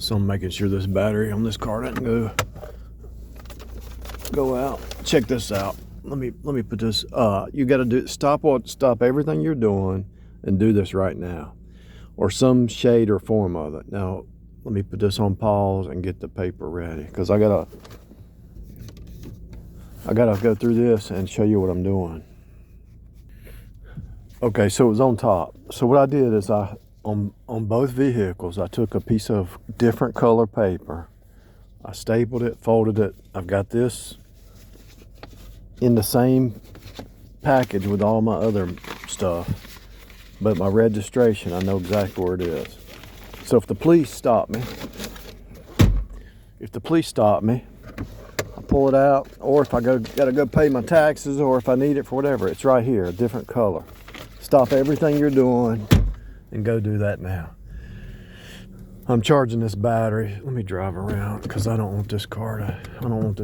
So I'm making sure this battery on this car doesn't go out. Check this out. Let me put this. You got to stop everything you're doing and do this right now, or some shade or form of it. Now, let me put this on pause and get the paper ready, because I gotta go through this and show you what I'm doing. Okay, so it was on top. So what I did is on both vehicles, I took a piece of different color paper. I stapled it, folded it. I've got this in the same package with all my other stuff, but my registration, I know exactly where it is. So if the police stop me, I pull it out, or if I gotta go pay my taxes, or if I need it for whatever, it's right here, a different color. Stop everything you're doing and go do that now. I'm charging this battery. Let me drive around, because I don't want this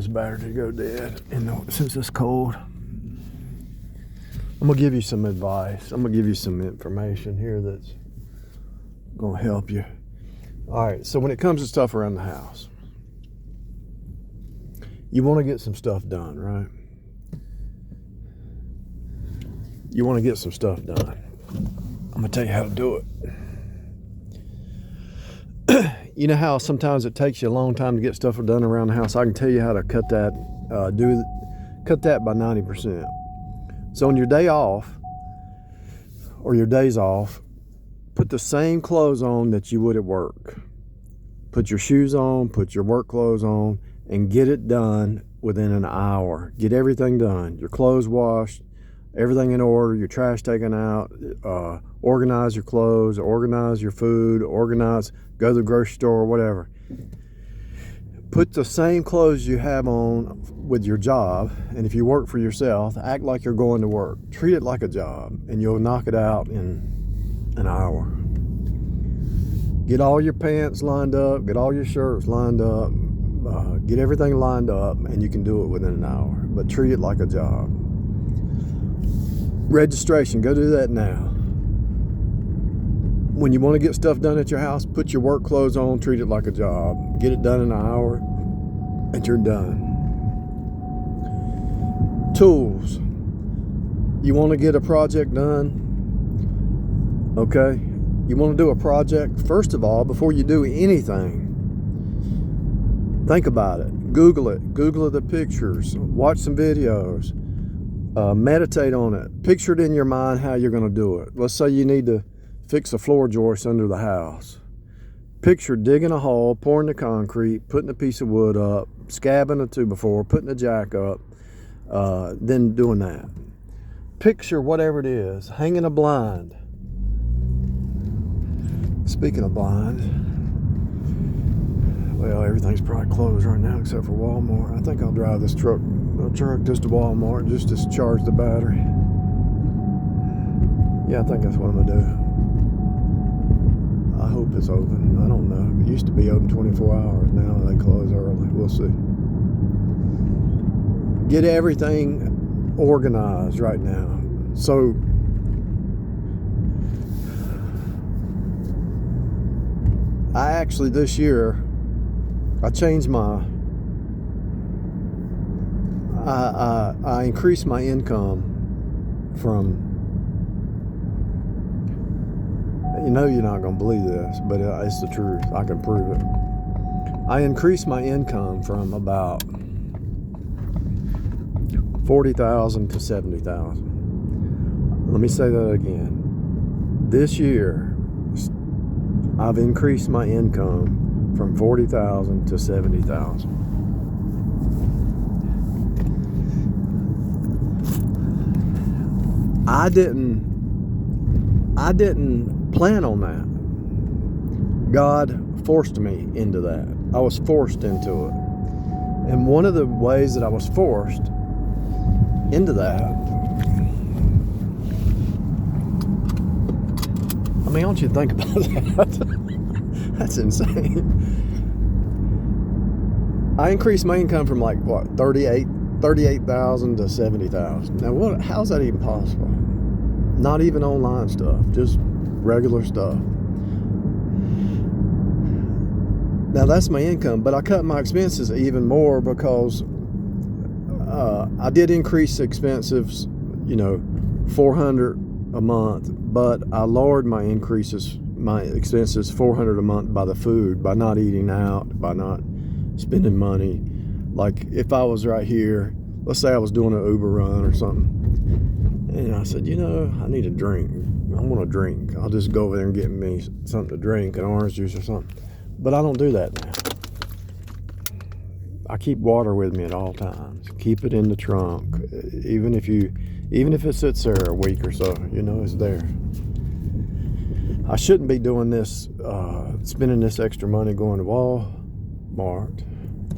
battery to go dead. And since it's cold, I'm gonna give you some advice. I'm gonna give you some information here that's gonna help you. All right, so when it comes to stuff around the house, you want to get some stuff done, right? You want to get some stuff done. I'm gonna tell you how to do it. You know how sometimes it takes you a long time to get stuff done around the house? I can tell you how to cut that by 90%. So on your day off, or your days off, put the same clothes on that you would at work. Put your shoes on, put your work clothes on, and get it done within an hour. Get everything done. Your clothes washed, everything in order, your trash taken out, organize your clothes, organize your food, go to the grocery store, whatever. Put the same clothes you have on with your job, and if you work for yourself, act like you're going to work. Treat it like a job, and you'll knock it out in an hour. Get all your pants lined up, get all your shirts lined up, get everything lined up, and you can do it within an hour. But treat it like a job. Registration, go do that now. When you want to get stuff done at your house, put your work clothes on, treat it like a job. Get it done in an hour, and you're done. Tools. You want to get a project done? Okay. You want to do a project? First of all, before you do anything, think about it. Google it. Google the pictures. Watch some videos. Meditate on it. Picture it in your mind how you're going to do it. Let's say you need to fix a floor joist under the house. Picture digging a hole, pouring the concrete, putting a piece of wood up, scabbing a 2x4, putting a jack up, then doing that. Picture whatever it is, hanging a blind. Speaking of blinds, well, everything's probably closed right now except for Walmart. I think I'll drive this truck just to Walmart just to charge the battery. Yeah, I think that's what I'm gonna do. I hope it's open. I don't know. It used to be open 24 hours. Now they close early. We'll see. Get everything organized right now. So I actually this year I changed I increased my income from, you know, you're not going to believe this, but it's the truth. I can prove it. I increased my income from about $40,000 to $70,000. Let me say that again. This year, I've increased my income from $40,000 to $70,000. I didn't plan on that. God forced me into that. I was forced into it. And one of the ways that I was forced into that, I mean, don't you think about that? That's insane. I increased my income from like what, 38,000 to 70,000. Now how's that even possible? Not even online stuff, just regular stuff. Now that's my income, but I cut my expenses even more because I did increase expenses, you know, $400 a month, but I lowered my expenses $400 a month by the food, by not eating out, by not spending money. Like if I was right here, let's say I was doing an Uber run or something, and I said, you know, I need a drink. I want a drink. I'll just go over there and get me something to drink, an orange juice or something. But I don't do that now. I keep water with me at all times. Keep it in the trunk, even if it sits there a week or so, you know it's there. I shouldn't be doing this, spending this extra money going to Walmart,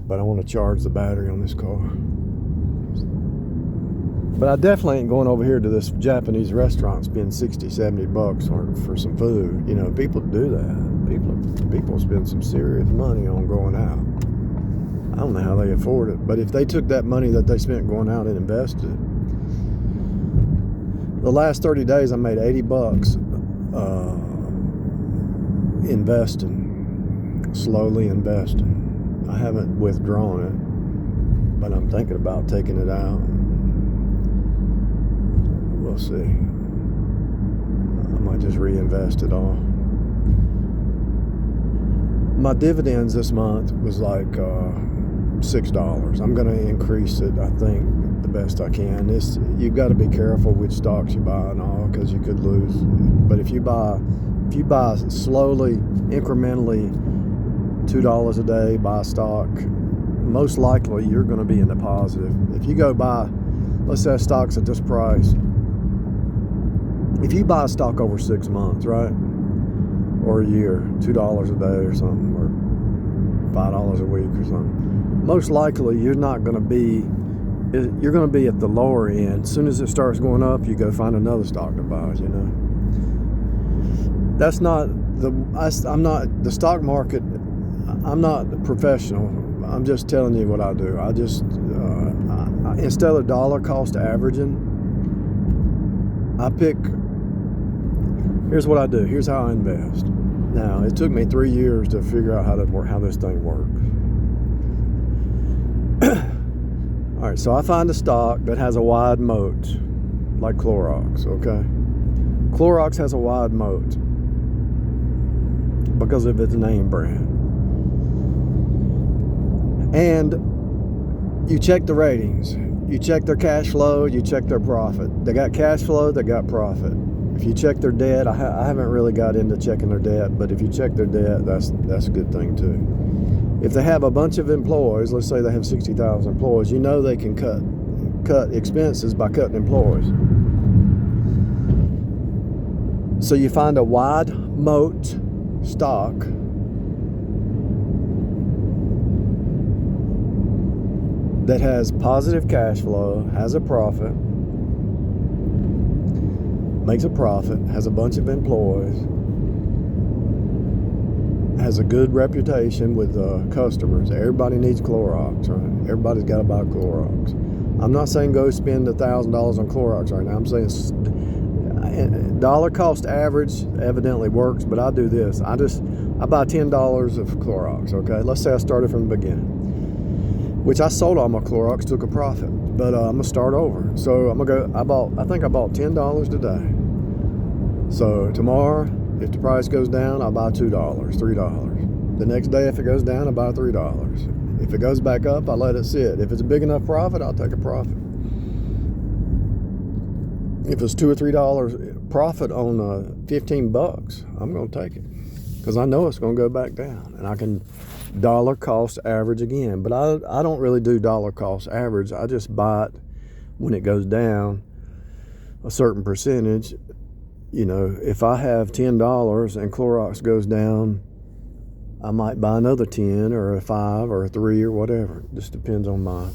but I want to charge the battery on this car. But I definitely ain't going over here to this Japanese restaurant, spend $60-$70 for some food. You know, people do that. People spend some serious money on going out. I don't know how they afford it, but if they took that money that they spent going out and invested, the last 30 days I made $80 investing, slowly investing. I haven't withdrawn it, but I'm thinking about taking it out. We'll see. I might just reinvest it all. My dividends this month was like $6. I'm going to increase it, I think, the best I can. You've got to be careful which stocks you buy and all, because you could lose. But if you buy slowly, incrementally, $2 a day, buy stock, most likely you're going to be in the positive. If you go buy, let's say stock's at this price, if you buy a stock over 6 months, right, or a year, $2 a day or something, or $5 a week or something, most likely you're going to be at the lower end. As soon as it starts going up, you go find another stock to buy, you know. I'm not the stock market. I'm not a professional. I'm just telling you what I do. I just instead of dollar cost averaging, I pick. Here's what I do. Here's how I invest. Now, it took me 3 years to figure out how this thing works. All right, so I find a stock that has a wide moat, like Clorox, okay? Clorox has a wide moat because of its name brand. And you check the ratings. You check their cash flow, you check their profit. They got cash flow, they got profit. If you check their debt, I haven't really got into checking their debt, but if you check their debt, that's a good thing too. If they have a bunch of employees, let's say they have 60,000 employees, you know they can cut expenses by cutting employees. So you find a wide moat stock that has positive cash flow, has a profit, makes a profit, has a bunch of employees, has a good reputation with customers. Everybody needs Clorox, right? Everybody's got to buy Clorox. I'm not saying go spend $1,000 on Clorox right now. I'm saying dollar cost average evidently works, but I do this. I buy $10 of Clorox, okay? Let's say I started from the beginning, which I sold all my Clorox, took a profit, but I'm gonna start over. So I think I bought $10 today. So tomorrow, if the price goes down, I'll buy $2, $3. The next day, if it goes down, I buy $3. If it goes back up, I let it sit. If it's a big enough profit, I'll take a profit. If it's $2 or $3 profit on $15, I'm gonna take it because I know it's gonna go back down, and I can dollar cost average again. But I don't really do dollar cost average. I just buy it when it goes down a certain percentage. You know, if I have $10 and Clorox goes down, I might buy another 10 or a 5 or a 3 or whatever. It just depends on my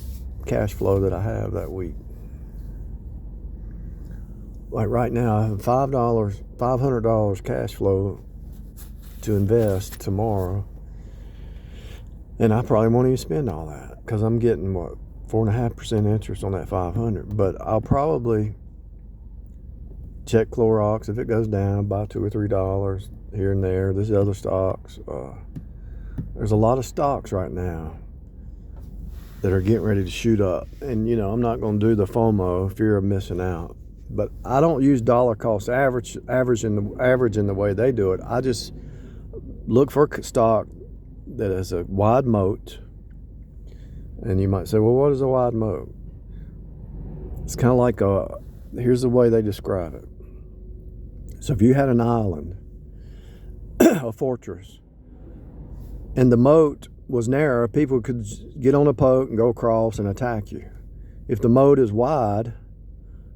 cash flow that I have that week. Like right now, I have $500 cash flow to invest tomorrow. And I probably won't even spend all that because I'm getting, 4.5% interest on that 500. But I'll probably check Clorox. If it goes down, buy $2 or $3 here and there. There's other stocks. There's a lot of stocks right now that are getting ready to shoot up. And, I'm not going to do the FOMO, fear of missing out. But I don't use dollar cost average in the way they do it. I just look for a stock that has a wide moat. And you might say, well, what is a wide moat? It's kind of like here's the way they describe it. So if you had an island, a fortress, and the moat was narrow, people could get on a boat and go across and attack you. If the moat is wide,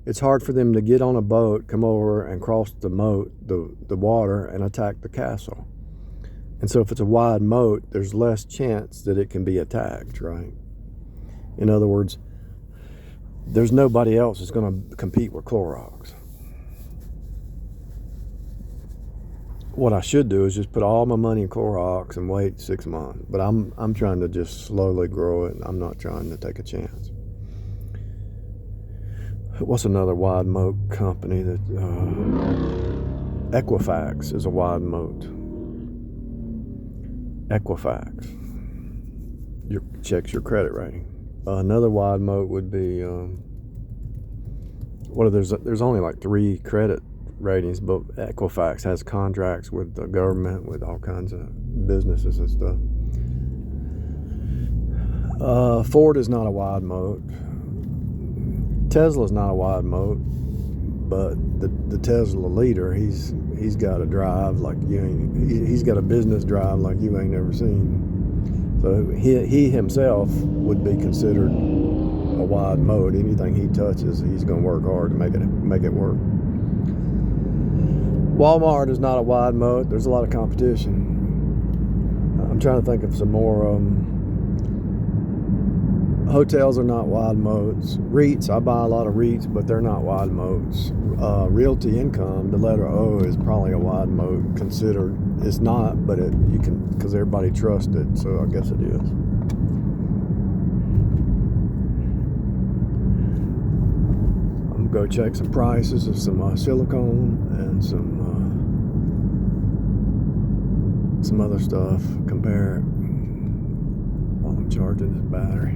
it's hard for them to get on a boat, come over and cross the moat, the water, and attack the castle. And so if it's a wide moat, there's less chance that it can be attacked, right? In other words, there's nobody else that's going to compete with Clorox. What I should do is just put all my money in Clorox and wait 6 months. But I'm trying to just slowly grow it. I'm not trying to take a chance. What's another wide moat company that Equifax is a wide moat. Equifax checks your credit rating. Another wide moat would be there's only like 3 credit ratings, but Equifax has contracts with the government, with all kinds of businesses and stuff. Ford is not a wide moat. Tesla's not a wide moat, but the Tesla leader, he's got a drive like he's got a business drive like you ain't never seen. So he himself would be considered a wide moat. Anything he touches, he's going to work hard to make it work. Walmart is not a wide moat. There's a lot of competition. I'm trying to think of some more. Hotels are not wide moats. REITs, I buy a lot of REITs, but they're not wide moats. Realty income, the letter O, is probably a wide moat considered. It's not, but you can, because everybody trusts it, so I guess it is. I'm gonna go check some prices of some silicone and some other stuff. Compare it while I'm charging this battery.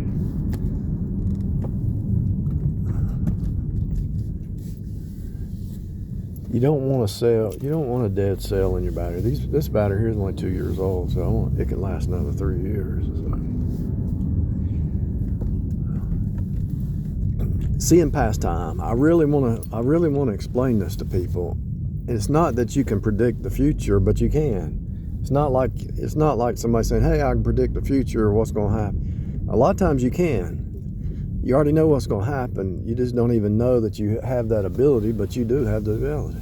You don't want to sell. You don't want a dead cell in your battery. This battery here is only 2 years old, so it can last another 3 years. So. Seeing past time. I really want to explain this to people. And it's not that you can predict the future, but you can. It's not like somebody saying, "Hey, I can predict the future or what's going to happen." A lot of times you can. You already know what's going to happen. You just don't even know that you have that ability, but you do have the ability.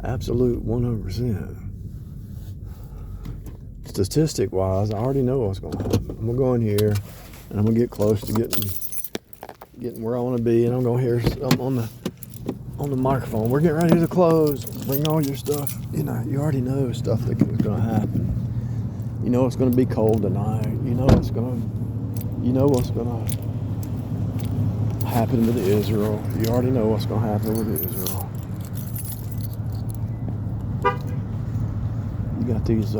Absolute 100%. Statistic-wise, I already know what's going to happen. I'm going to go in here, and I'm going to get close to getting where I want to be, and I'm going to hear something on the microphone. We're getting ready to close. Bring all your stuff. You already know stuff that's going to happen. You know it's going to be cold tonight. You know what's going to happen with Israel. You already know what's going to happen with Israel. You got these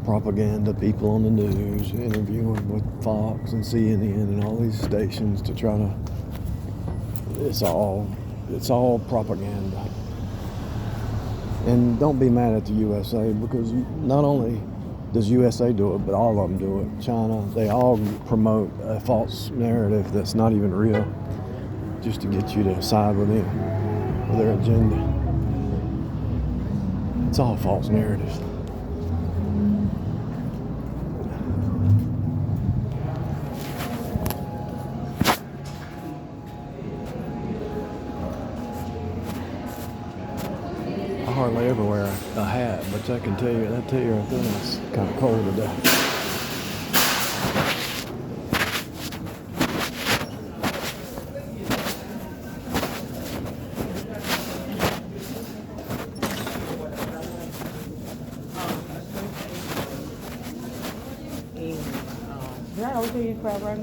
propaganda people on the news interviewing with Fox and CNN and all these stations to try to. It's all propaganda. And don't be mad at the USA, because not only does USA do it, but all of them do it. China, they all promote a false narrative that's not even real, just to get you to side with them, with their agenda. It's all false narratives. I hardly ever wear a hat, but I tell you right there, it's kind of cold today.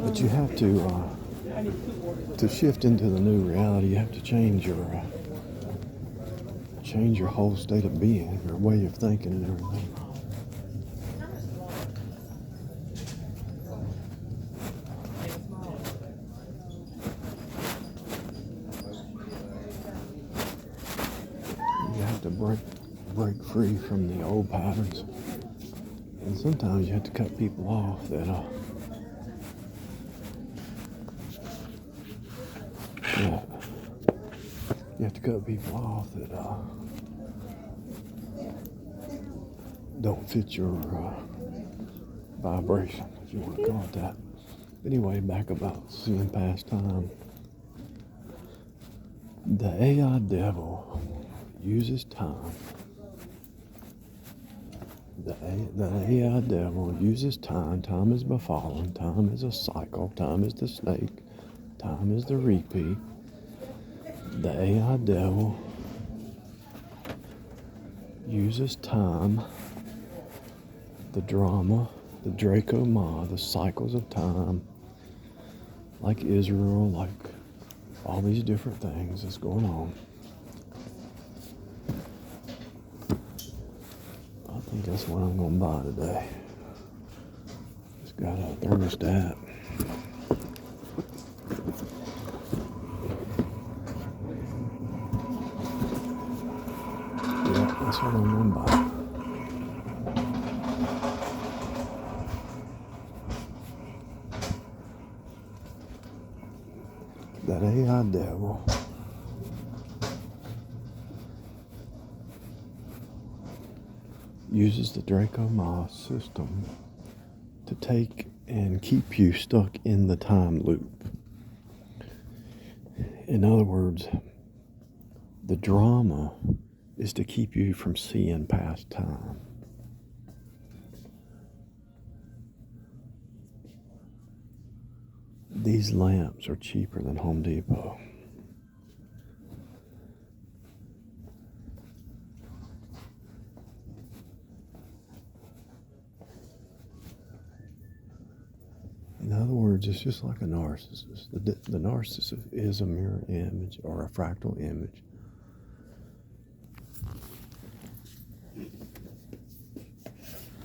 But you have to shift into the new reality. You have to change your whole state of being, your way of thinking and everything. free from the old patterns. And sometimes you have to cut people off that you have to cut people off that don't fit your vibration, if you want to call it that. Anyway, back about seeing past time. The AI devil uses time. The AI devil uses time. Time is befallen. Time is a cycle. Time is the snake. Time is the repeat. The AI devil uses time, the drama, the Draco Ma, the cycles of time, like Israel, like all these different things that's going on. I think that's what I'm going to buy today. It's got a thermostat. Yeah, that's what I'm going to buy. That AI devil uses the Draco Ma system to take and keep you stuck in the time loop. In other words, the drama is to keep you from seeing past time. These lamps are cheaper than Home Depot. In other words, it's just like a narcissist. The narcissist is a mirror image or a fractal image.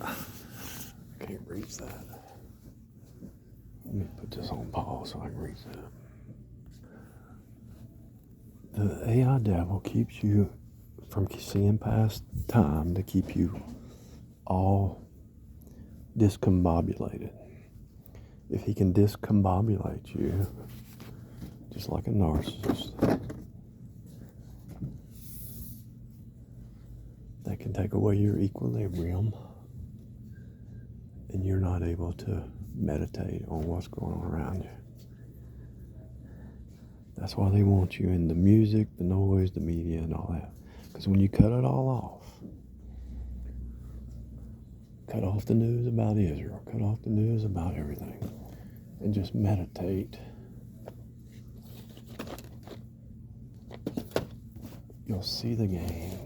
I can't reach that. Let me put this on pause so I can reach that. The AI devil keeps you from seeing past time to keep you all discombobulated. If he can discombobulate you, just like a narcissist, that can take away your equilibrium and you're not able to meditate on what's going on around you. That's why they want you in the music, the noise, the media, and all that. Because when you cut it all off, cut off the news about Israel, cut off the news about everything, and just meditate, you'll see the game.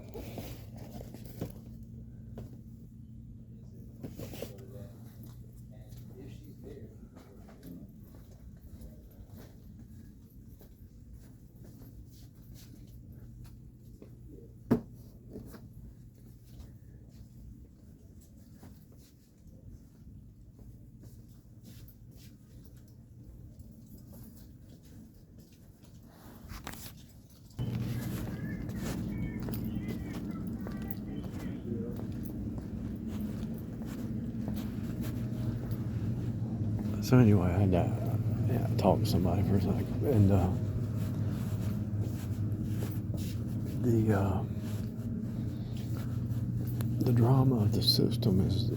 So anyway, I had to talk to somebody for a second, and the drama of the system is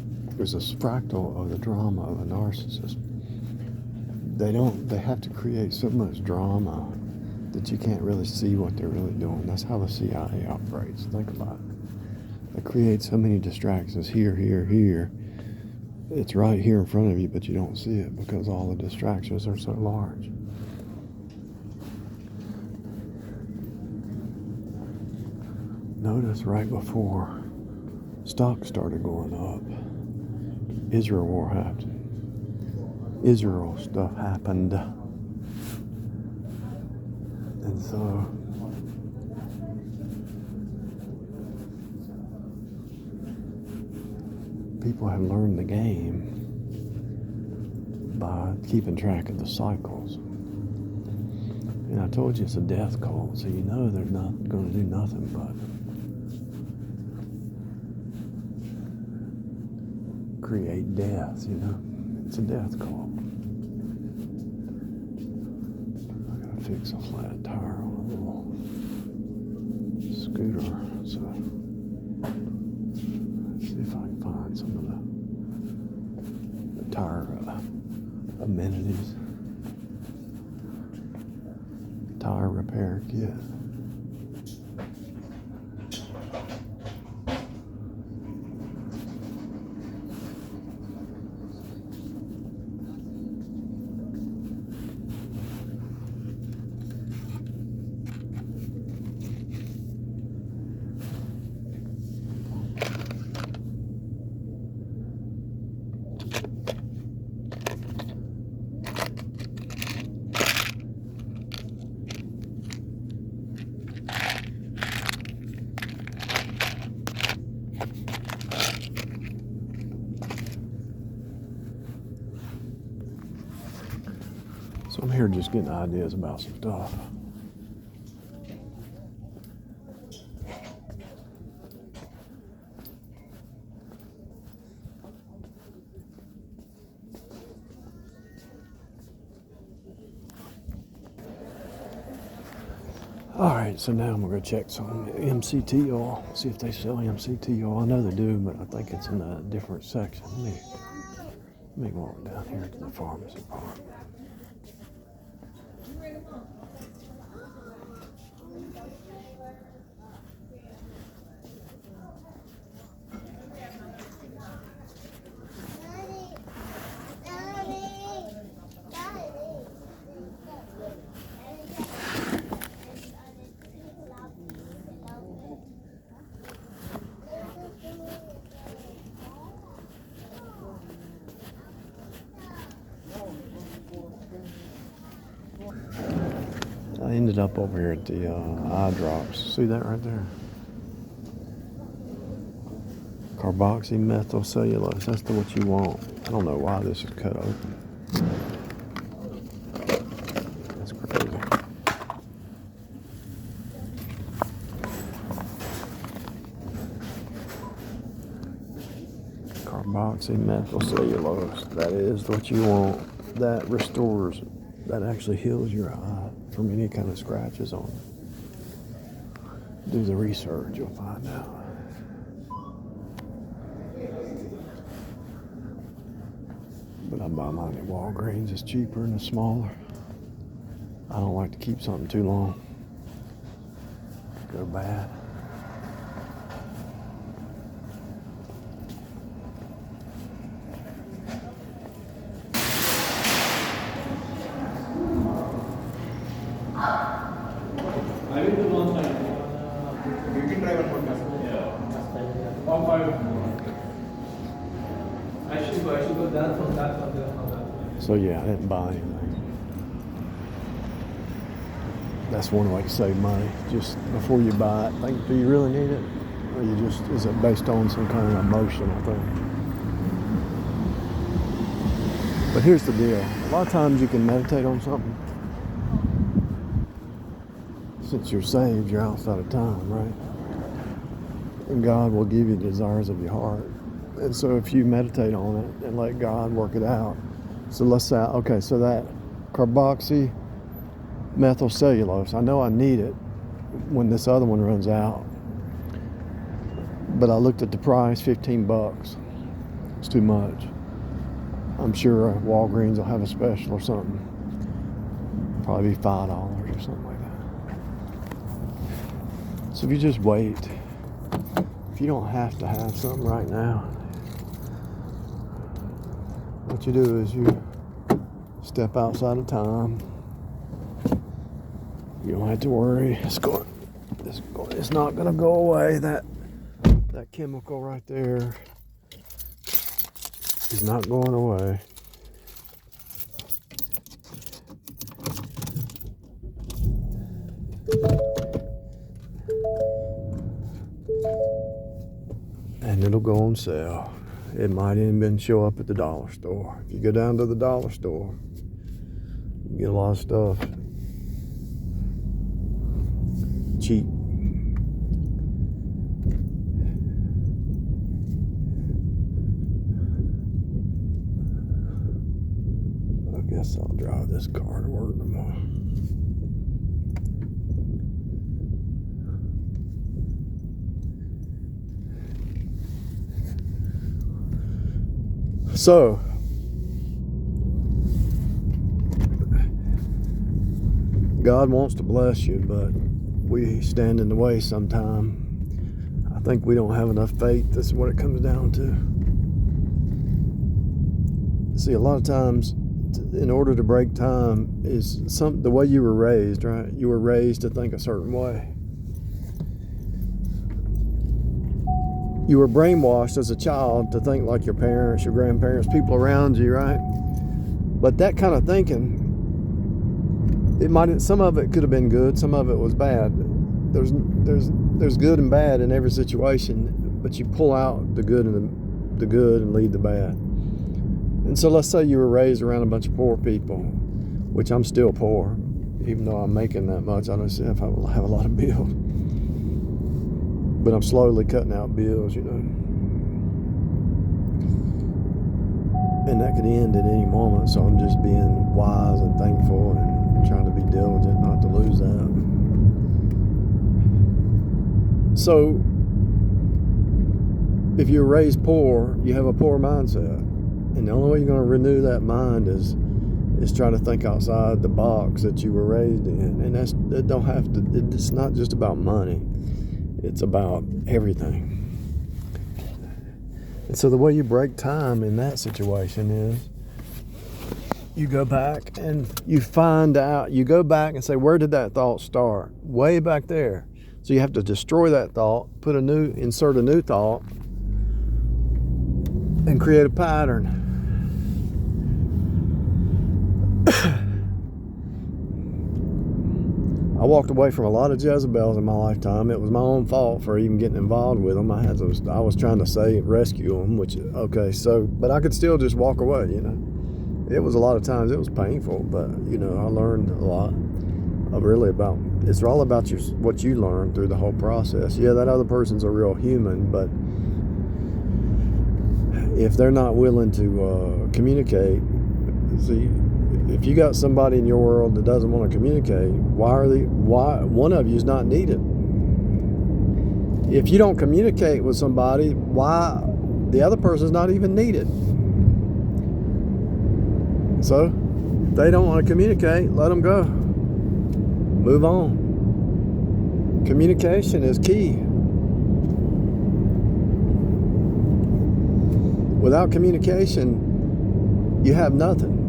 a fractal of the drama of a narcissist. They have to create so much drama that you can't really see what they're really doing. That's how the CIA operates. Think about it. They create so many distractions here, here, here. It's right here in front of you, but you don't see it because all the distractions are so large. Notice right before stocks started going up, Israel war happened. Israel stuff happened. And so people have learned the game by keeping track of the cycles. And I told you it's a death cult, so you know they're not going to do nothing but create death, you know. It's a death call. I gotta fix a flat tire on a little scooter, so let's see if I can find some of the tire amenities. Tire repair kit. So I'm here just getting ideas about some stuff. All right, so now I'm gonna go check some MCT oil, see if they sell MCT oil. I know they do, but I think it's in a different section. Let me walk down here to the pharmacy part. I ended up over here at the eye drops. See that right there? Carboxymethylcellulose. That's what you want. I don't know why this is cut open. That's crazy. Carboxymethylcellulose. That is what you want. That restores, that actually heals your eye from any kind of scratches on it. Do the research, you'll find out. But I buy mine at Walgreens. It's cheaper and it's smaller. I don't like to keep something too long. Go bad. So yeah, I didn't buy anything. That's one way to save money. Just before you buy it, think, do you really need it? Or you just, is it based on some kind of emotional thing? But here's the deal. A lot of times you can meditate on something. Since you're saved, you're outside of time, right? And God will give you the desires of your heart. And so if you meditate on it and let God work it out. So let's say, okay, so that carboxymethylcellulose, I know I need it when this other one runs out. But I looked at the price, $15. It's too much. I'm sure Walgreens will have a special or something. Probably be $5 or something like that. So if you just wait, if you don't have to have something right now, what you do is you step outside of time. You don't have to worry. It's not going to go away. That chemical right there is not going away. And it'll go on sale. It might even show up at the dollar store. If you go down to the dollar store, you get a lot of stuff cheap. guess I'll drive this car to work tomorrow. So, God wants to bless you, but we stand in the way sometime. I think we don't have enough faith. This is what it comes down to. See, a lot of times, in order to break time, is the way you were raised, right? You were raised to think a certain way. You were brainwashed as a child to think like your parents, your grandparents, people around you, right? But that kind of thinking, some of it could have been good, some of it was bad. There's good and bad in every situation, but you pull out the good and leave the bad. And so let's say you were raised around a bunch of poor people, which I'm still poor, even though I'm making that much. I don't see if I will have a lot of bills. But I'm slowly cutting out bills, And that could end at any moment, so I'm just being wise and thankful and trying to be diligent not to lose that. So, if you're raised poor, you have a poor mindset. And the only way you're going to renew that mind is try to think outside the box that you were raised in. And it's not just about money. It's about everything. And so the way you break time in that situation is you go back and you go back and say, where did that thought start? Way back there. So you have to destroy that thought, insert a new thought, and create a pattern. I walked away from a lot of Jezebels in my lifetime. It was my own fault for even getting involved with them. I was trying to rescue them, but I could still just walk away, It was a lot of times, it was painful, but, I learned a lot it's all about what you learn through the whole process. Yeah, that other person's a real human, but if they're not willing to communicate, see, if you got somebody in your world that doesn't want to communicate, why one of you is not needed? If you don't communicate with somebody, why the other person's not even needed? So, if they don't want to communicate, let them go. Move on. Communication is key. Without communication, you have nothing.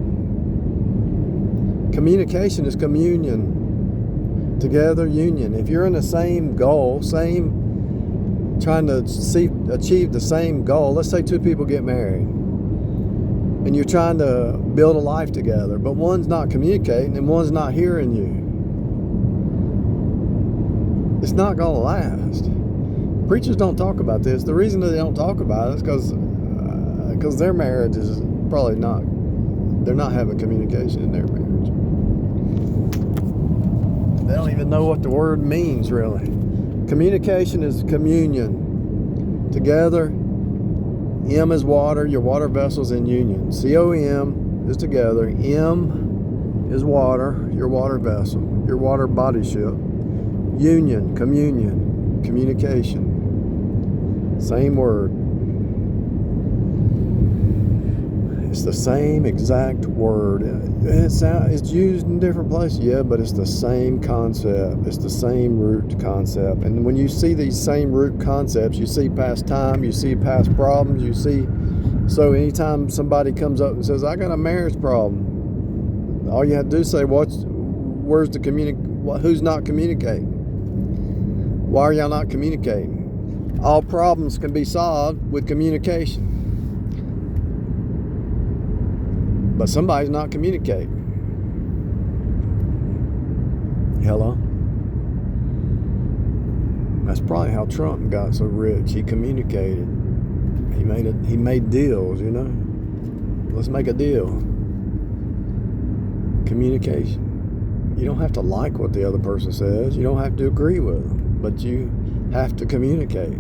Communication is communion. Together, union. If you're in the same goal, trying to achieve the same goal, let's say two people get married, and you're trying to build a life together, but one's not communicating and one's not hearing you. It's not going to last. Preachers don't talk about this. The reason that they don't talk about it is because their marriage is probably they're not having communication in their marriage. They don't even know what the word means, really. Communication is communion. Together, M is water, your water vessel's in union. COM is together. M is water, your water vessel, your water body ship. Union, communion, communication. Same word. It's the same exact word. It's used in different places, yeah, but it's the same concept. It's the same root concept. And when you see these same root concepts, you see past time, you see past problems, so anytime somebody comes up and says, I got a marriage problem, all you have to do is say, who's not communicating? Why are y'all not communicating? All problems can be solved with communication. But somebody's not communicating. Hello? That's probably how Trump got so rich. He communicated. He made deals, Let's make a deal. Communication. You don't have to like what the other person says. You don't have to agree with them. But you have to communicate.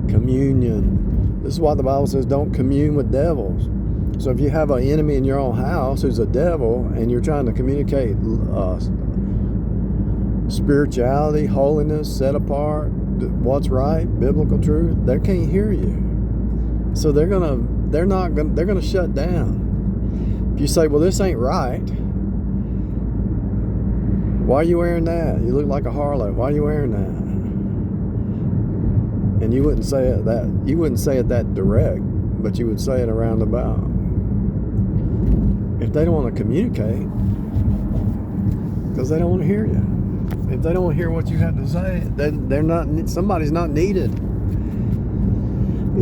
Communion. This is why the Bible says don't commune with devils. So if you have an enemy in your own house who's a devil, and you're trying to communicate spirituality, holiness, set apart, what's right, biblical truth, they can't hear you. So they're gonna shut down. If you say, well, this ain't right, why are you wearing that? You look like a harlot. Why are you wearing that? And you wouldn't say it that direct, but you would say it around about. If they don't want to communicate, because they don't want to hear you. If they don't want to hear what you have to say, then somebody's not needed.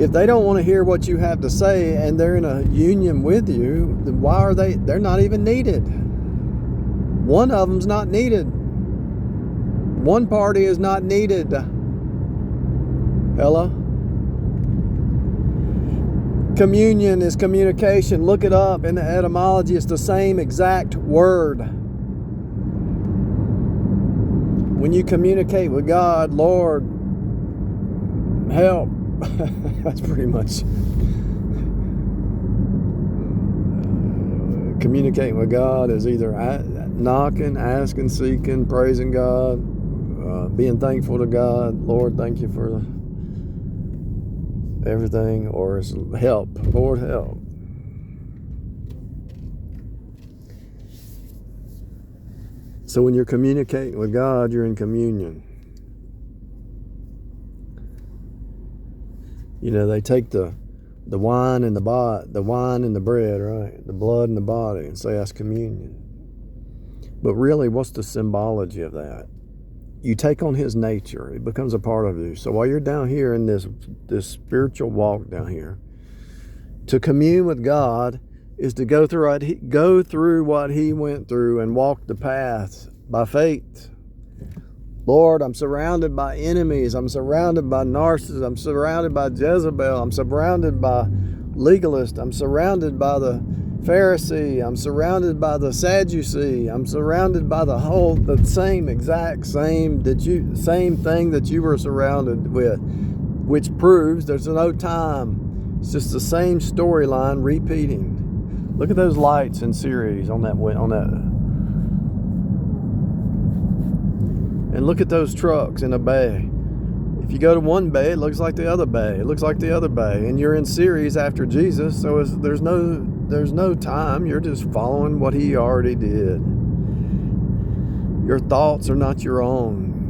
If they don't want to hear what you have to say and they're in a union with you, then why are they? They're not even needed. One of them's not needed. One party is not needed. Hello? Communion is communication. Look it up in the etymology. It's the same exact word. When you communicate with God, Lord, help. That's pretty much communicating with God is either knocking, asking, seeking, praising God, being thankful to God. Lord, thank you for everything, or it's help. Lord, help. So when you're communicating with God, you're in communion. You know, they take the wine and the wine and the bread, right? The blood and the body, and say that's communion. But really, what's the symbology of that? You take on His nature. It becomes a part of you. So while you're down here in this spiritual walk down here, to commune with God is to go through what He went through and walk the path by faith. Lord, I'm surrounded by enemies. I'm surrounded by narcissists. I'm surrounded by Jezebel. I'm surrounded by legalists. I'm surrounded by the Pharisee. I'm surrounded by the Sadducee. I'm surrounded by the same thing that you were surrounded with, which proves there's no time. It's just the same storyline repeating. Look at those lights in series on that. And look at those trucks in a bay. If you go to one bay, it looks like the other bay. It looks like the other bay. And you're in series after Jesus, so there's no time. You're just following what He already did. Your thoughts are not your own.